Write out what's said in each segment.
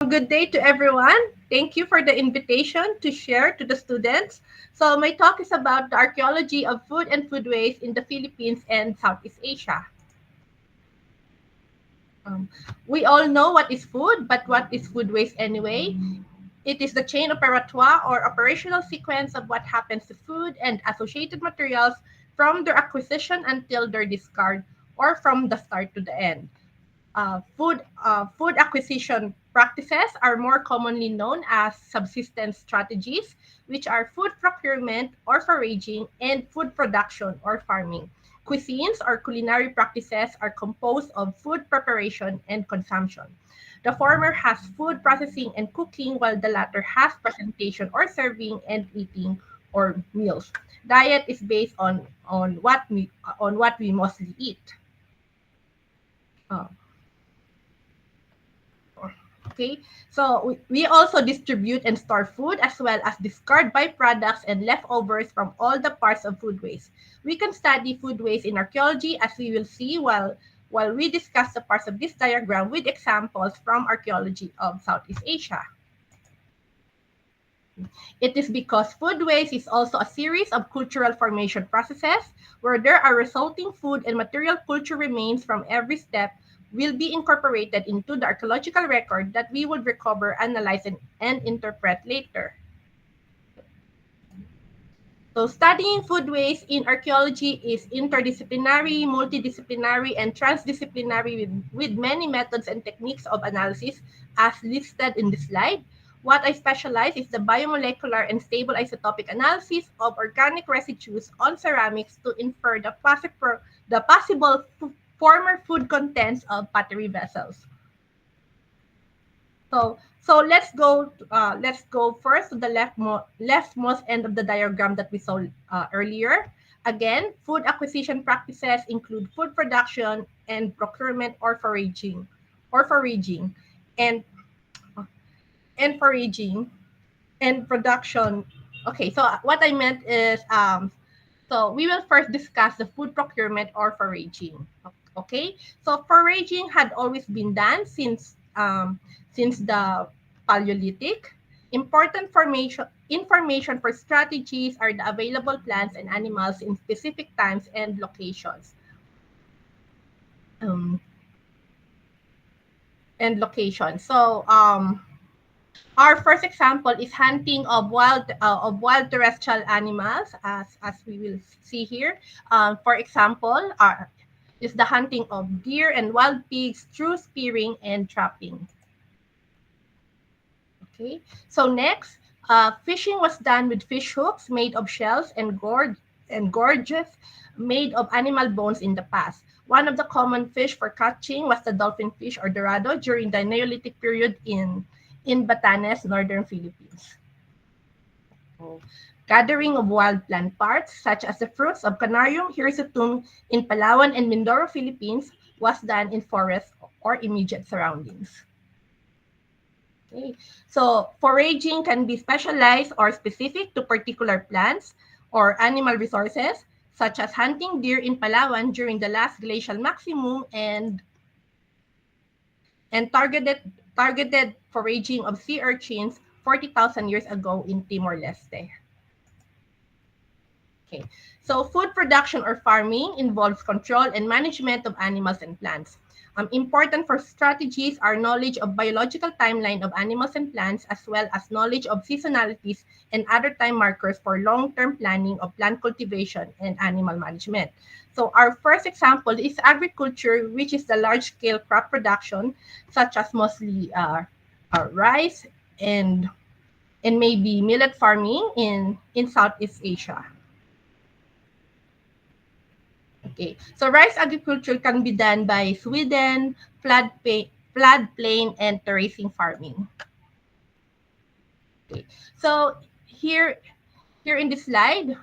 Good day to everyone. Thank you for the invitation to share to the students. So my talk is about the archaeology of food and food waste in the Philippines and Southeast Asia. Um, we all know what is food, but what is food waste anyway? It is the chain operatoire or operational sequence of what happens to food and associated materials from their acquisition until their discard or from the start to the end. Food acquisition practices are more commonly known as subsistence strategies, which are food procurement or foraging and food production or farming. Cuisines or culinary practices are composed of food preparation and consumption. The former has food processing and cooking, while the latter has presentation or serving and eating or meals. Diet is based on what we mostly eat. Uh, Okay, so we also distribute and store food as well as discard byproducts and leftovers from all the parts of food waste. We can study food waste in archaeology as we will see while we discuss the parts of this diagram with examples from archaeology of Southeast Asia. It is because food waste is also a series of cultural formation processes where there are resulting food and material culture remains from every step will be incorporated into the archaeological record that we will recover, analyze, and interpret later. So studying food waste in archaeology is interdisciplinary, multidisciplinary, and transdisciplinary with many methods and techniques of analysis as listed in the slide. What I specialize is the biomolecular and stable isotopic analysis of organic residues on ceramics to infer the possible former food contents of pottery vessels. So let's go first to the leftmost end of the diagram that we saw earlier. Again, food acquisition practices include food production and procurement or foraging, and and foraging and production. Okay, so what I meant is so we will first discuss the food procurement or foraging. Okay, so foraging had always been done since the Paleolithic. Important information for strategies are the available plants and animals in specific times and locations. Um, So our first example is hunting of wild terrestrial animals, as we will see here. For example, is the hunting of deer and wild pigs through spearing and trapping. Okay. So next, fishing was done with fish hooks made of shells and gorges made of animal bones in the past. One of the common fish for catching was the dolphin fish or dorado during the Neolithic period in Batanes, northern Philippines. Oh. Gathering of wild plant parts, such as the fruits of Canarium hirsutum in Palawan and Mindoro, Philippines, was done in forests or immediate surroundings. Okay. So foraging can be specialized or specific to particular plants or animal resources, such as hunting deer in Palawan during the last glacial maximum and targeted foraging of sea urchins 40,000 years ago in Timor-Leste. Okay. So food production or farming involves control and management of animals and plants. Important for strategies are knowledge of biological timeline of animals and plants, as well as knowledge of seasonalities and other time markers for long-term planning of plant cultivation and animal management. So our first example is agriculture, which is the large-scale crop production, such as mostly rice and maybe millet farming in Southeast Asia. Okay, so rice agriculture can be done by Sweden, floodplain, and terracing farming. Okay, so here in this slide,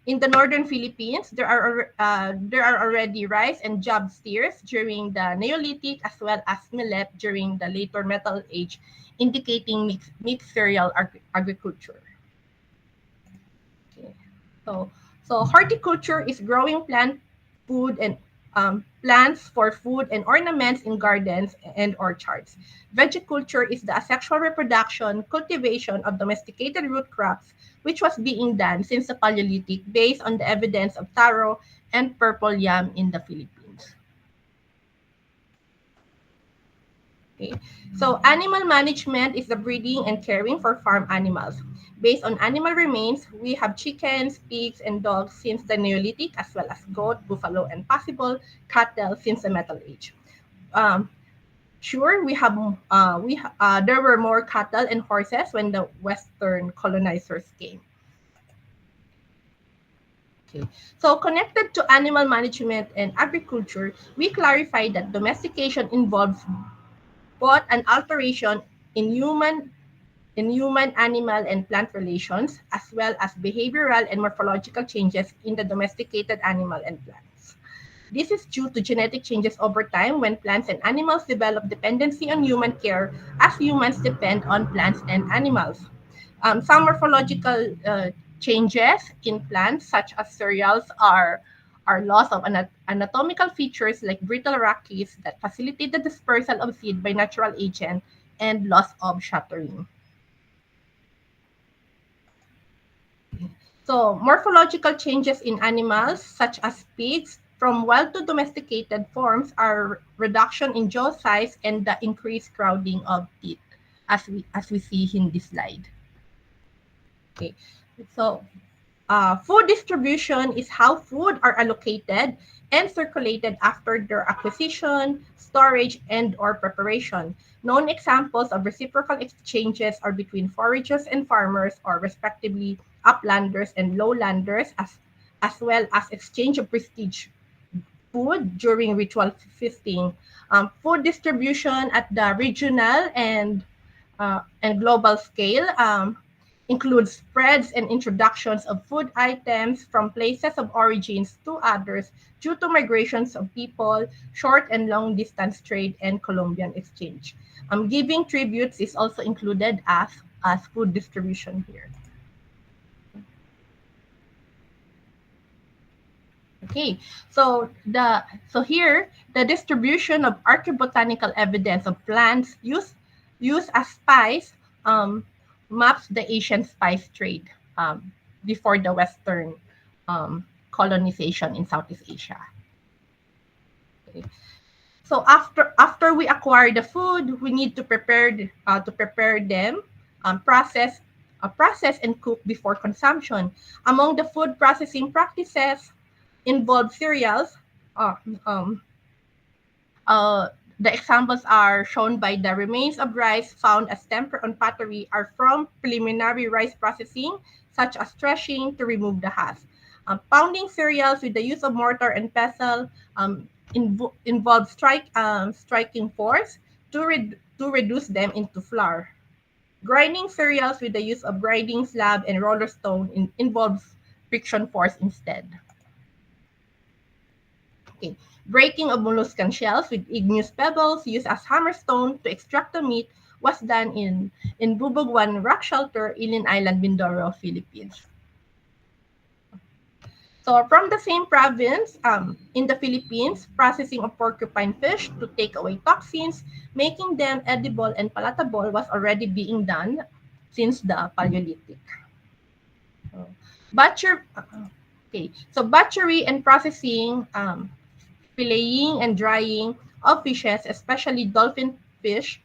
in the northern Philippines, there are already rice and job steers during the Neolithic as well as millet during the later Metal Age, indicating mixed cereal agriculture. Okay. So, so horticulture is growing plant food and plants for food and ornaments in gardens and orchards. Vegiculture is the asexual reproduction, cultivation of domesticated root crops, which was being done since the Paleolithic based on the evidence of taro and purple yam in the Philippines. Okay. So animal management is the breeding and caring for farm animals. Based on animal remains, we have chickens, pigs, and dogs since the Neolithic, as well as goat, buffalo, and possible cattle since the Metal Age. Um, sure, there were more cattle and horses when the Western colonizers came. Okay. So connected to animal management and agriculture, we clarify that domestication involves both an alteration in human, animal, and plant relations, as well as behavioral and morphological changes in the domesticated animal and plants. This is due to genetic changes over time when plants and animals develop dependency on human care as humans depend on plants and animals. Some morphological changes in plants, such as cereals, are loss of anatomical features like brittle rachis that facilitate the dispersal of seed by natural agent and loss of shattering. So, morphological changes in animals, such as pigs, from wild to domesticated forms, are reduction in jaw size and the increased crowding of teeth, as we see in this slide. Okay, so food distribution is how food are allocated and circulated after their acquisition, storage, and/or preparation. Known examples of reciprocal exchanges are between foragers and farmers, or respectively uplanders and lowlanders, as well as exchange of prestige food during ritual feasting. Food distribution at the regional and global scale includes spreads and introductions of food items from places of origins to others due to migrations of people, short and long distance trade, and Columbian exchange. Giving tributes is also included as food distribution here. Okay, so here the distribution of archaeobotanical evidence of plants used as spice um, maps the Asian spice trade before the Western colonization in Southeast Asia. Okay. So after we acquire the food, we need to prepare them, process and cook before consumption. Among the food processing practices involve cereals. Uh, um, uh, the examples are shown by the remains of rice found as temper on pottery are from preliminary rice processing, such as threshing to remove the husk. Pounding cereals with the use of mortar and pestle involves striking force to reduce them into flour. Grinding cereals with the use of grinding slab and roller stone involves friction force instead. Okay. Breaking of molluscan shells with igneous pebbles used as hammerstone to extract the meat was done in Bubugwan Rock Shelter, Ilin Island, Mindoro, Philippines. So from the same province, in the Philippines, processing of porcupine fish to take away toxins, making them edible and palatable was already being done since the Paleolithic. Butcher, okay, so butchery and processing, filleting and drying of fishes, especially dolphin fish,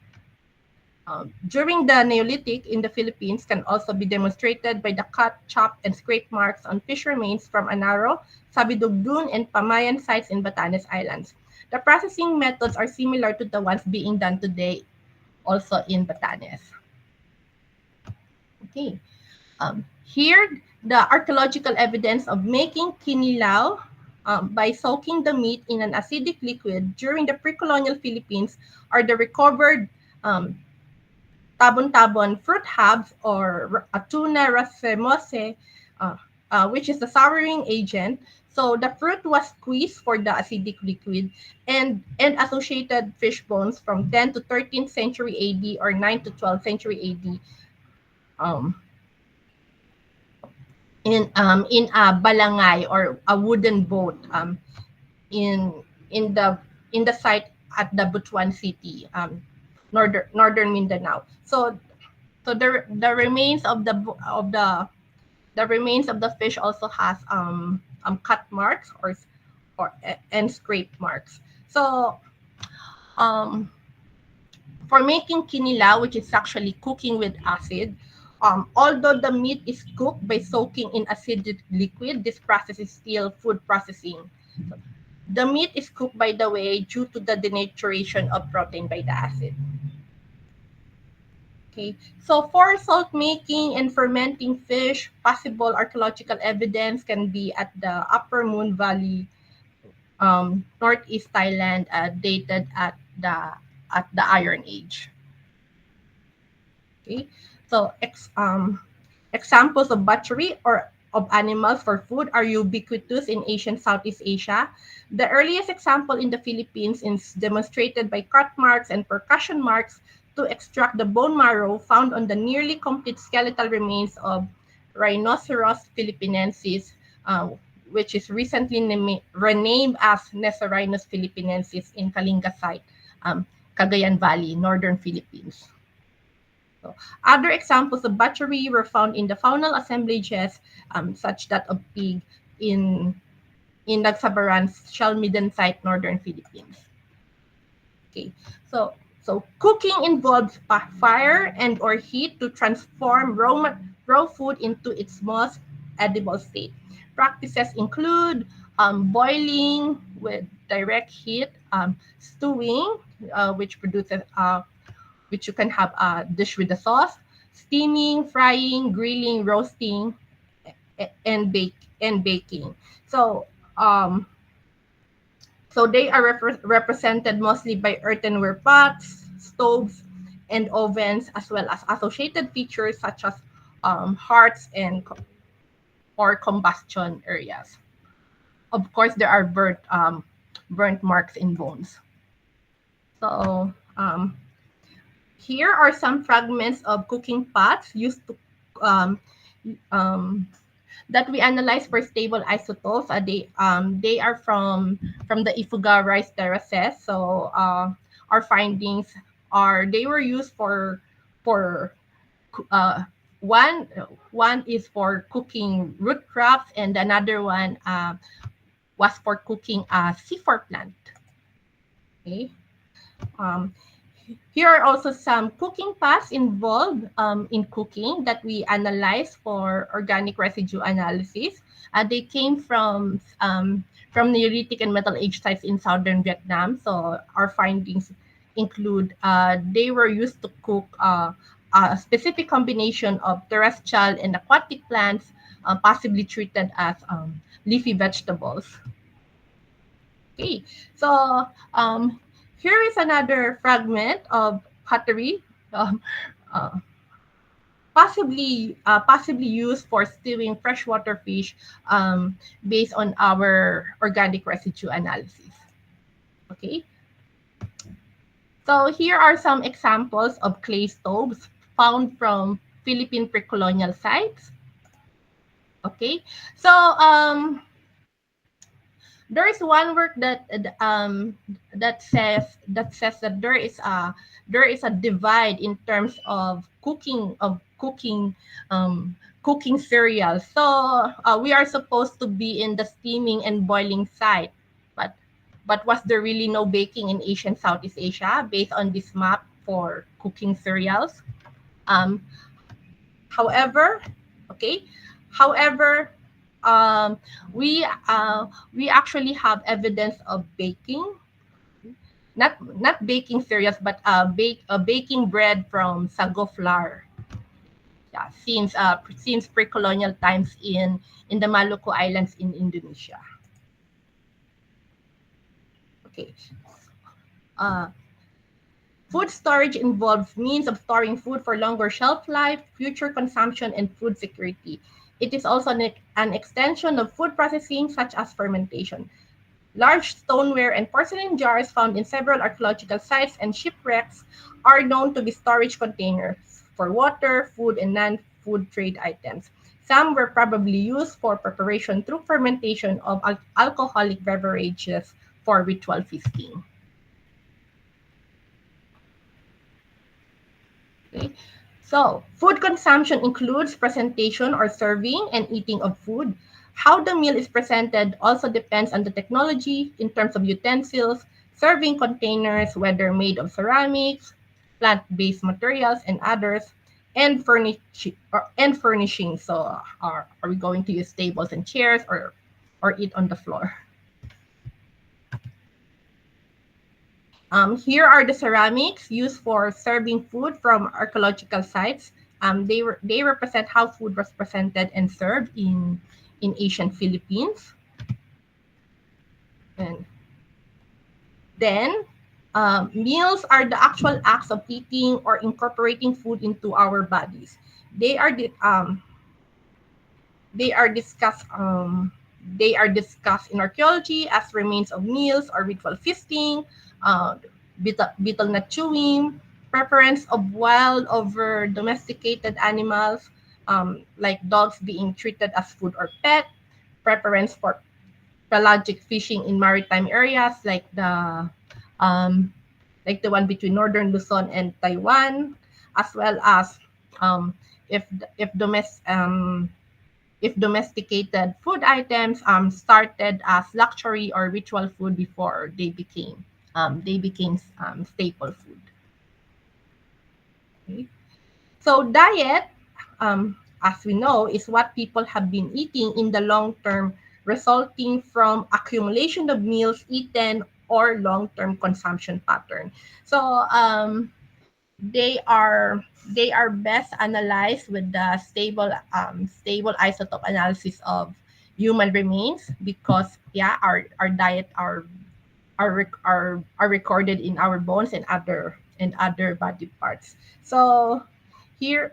during the Neolithic in the Philippines can also be demonstrated by the cut, chop, and scrape marks on fish remains from Anaro, Sabidugdun, and Pamayan sites in Batanes Islands. The processing methods are similar to the ones being done today also in Batanes. Okay. Here, the archaeological evidence of making kinilaw by soaking the meat in an acidic liquid during the pre-colonial Philippines are the recovered tabon-tabon fruit habs or Atuna racemose, which is the souring agent. So the fruit was squeezed for the acidic liquid and associated fish bones from 10 to 13th century AD or 9 to 12th century AD um, in a balangay or a wooden boat in in the site at the Butuan City, northern Mindanao. So the remains of the remains of the fish also has cut marks or and scrape marks. So um, for making kinila, which is actually cooking with acid, although the meat is cooked by soaking in acidic liquid, this process is still food processing. So, the meat is cooked, by the way, due to the denaturation of protein by the acid. Okay, so for salt making and fermenting fish, possible archaeological evidence can be at the Upper Moon Valley, northeast Thailand, dated at the Iron Age. Okay, so examples of butchery or of animals for food are ubiquitous in ancient Southeast Asia. The earliest example in the Philippines is demonstrated by cut marks and percussion marks to extract the bone marrow found on the nearly complete skeletal remains of Rhinoceros philippinensis, which is recently renamed as Nesarhinus philippinensis in Kalinga site, Cagayan Valley, northern Philippines. So, other examples of butchery were found in the faunal assemblages, such that of pig in Nagsabaran's Shalmidan site, northern Philippines. Okay, so cooking involves fire and or heat to transform raw food into its most edible state. Practices include boiling with direct heat, stewing, which you can have a dish with a sauce, steaming, frying, grilling, roasting, and baking. So um, so they are represented mostly by earthenware pots, stoves, and ovens, as well as associated features such as hearths or combustion areas. Of course, there are burnt marks in bones. So here are some fragments of cooking pots used to um, um, that we analyze for stable isotopes. They are from the Ifuga rice terraces. So our findings are they were used for uh, one one is for cooking root crops, and another one was for cooking a C4 plant. Okay. Um, Here are also some cooking paths involved in cooking that we analyzed for organic residue analysis. They came from Neolithic and Metal Age sites in southern Vietnam. So our findings include they were used to cook a specific combination of terrestrial and aquatic plants, possibly treated as leafy vegetables. Okay, so here is another fragment of pottery, um, uh, possibly used for stewing freshwater fish, based on our organic residue analysis. Okay, so here are some examples of clay stoves found from Philippine pre-colonial sites. Okay, so there is one work that says that there is a divide in terms of cooking cereals. So we are supposed to be in the steaming and boiling side, but was there really no baking in Asian Southeast Asia based on this map for cooking cereals? Um, However, okay, however, um, we actually have evidence of baking, not baking cereals, but baking bread from sago flour. Yeah, since pre-colonial times in the Maluku Islands in Indonesia. Okay. Uh, Food storage involves means of storing food for longer shelf life, future consumption, and food security. It is also an extension of food processing, such as fermentation. Large stoneware and porcelain jars found in several archaeological sites and shipwrecks are known to be storage containers for water, food, and non-food trade items. Some were probably used for preparation through fermentation of alcoholic beverages for ritual feasting. Okay. So, food consumption includes presentation or serving and eating of food. How the meal is presented also depends on the technology in terms of utensils, serving containers, whether made of ceramics, plant-based materials, and others, and furnishing. So, are we going to use tables and chairs or eat on the floor? Here are the ceramics used for serving food from archaeological sites. They represent how food was presented and served in ancient Philippines. And then meals are the actual acts of eating or incorporating food into our bodies. They are the, they are discussed they are discussed in archaeology as remains of meals or ritual feasting, betel nut chewing, preference of wild over domesticated animals, like dogs being treated as food or pet, preference for pelagic fishing in maritime areas um, like the one between northern Luzon and Taiwan, as well as um, if if domestic if domesticated food items started as luxury or ritual food before they became staple food. Okay. So diet, as we know, is what people have been eating in the long term, resulting from accumulation of meals eaten or long term consumption pattern. So they are best analyzed with the stable isotope analysis of human remains, because our diet are recorded in our bones and other body parts. So here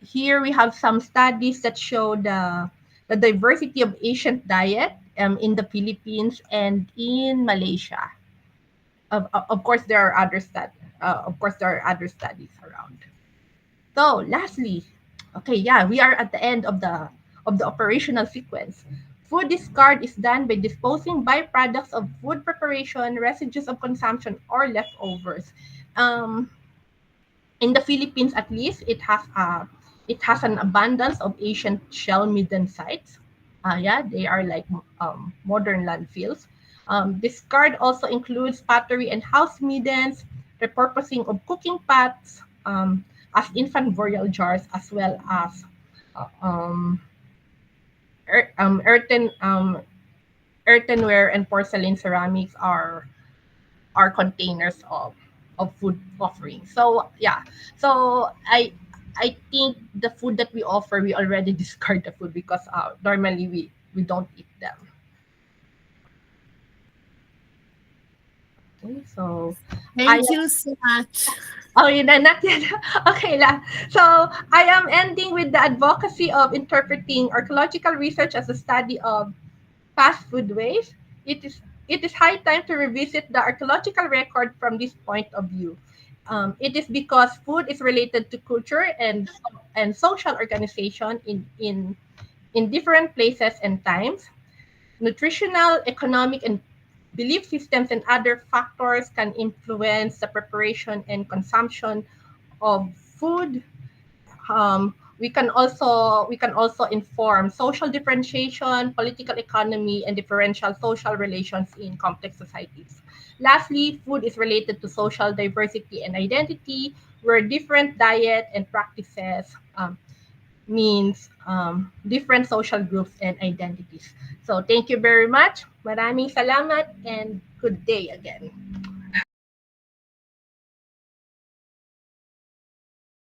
here we have some studies that show the diversity of ancient diet in the Philippines and in Malaysia. Of course, there are other studies around. So, lastly, okay, yeah, we are at the end of the operational sequence. Food discard is done by disposing byproducts of food preparation, residues of consumption, or leftovers. Um, in the Philippines, at least, it has an abundance of ancient shell midden sites. Yeah, they are like modern landfills. Discard also includes pottery and house middens, repurposing of cooking pots as infant burial jars, as well as uh, um, earthenware and porcelain ceramics are containers of food offerings. So yeah, so I think the food that we offer, we already discard the food because normally we don't eat them. Okay, so I Thank you so much. oh, you know, not yet. Okay, la. So I am ending with the advocacy of interpreting archaeological research as a study of past food waste. It is high time to revisit the archaeological record from this point of view. It is because food is related to culture and social organization in different places and times. Nutritional, economic, and belief systems and other factors can influence the preparation and consumption of food. We can also inform social differentiation, political economy, and differential social relations in complex societies. Lastly, food is related to social diversity and identity, where different diet and practices means different social groups and identities. So thank you very much. Maraming salamat and good day again.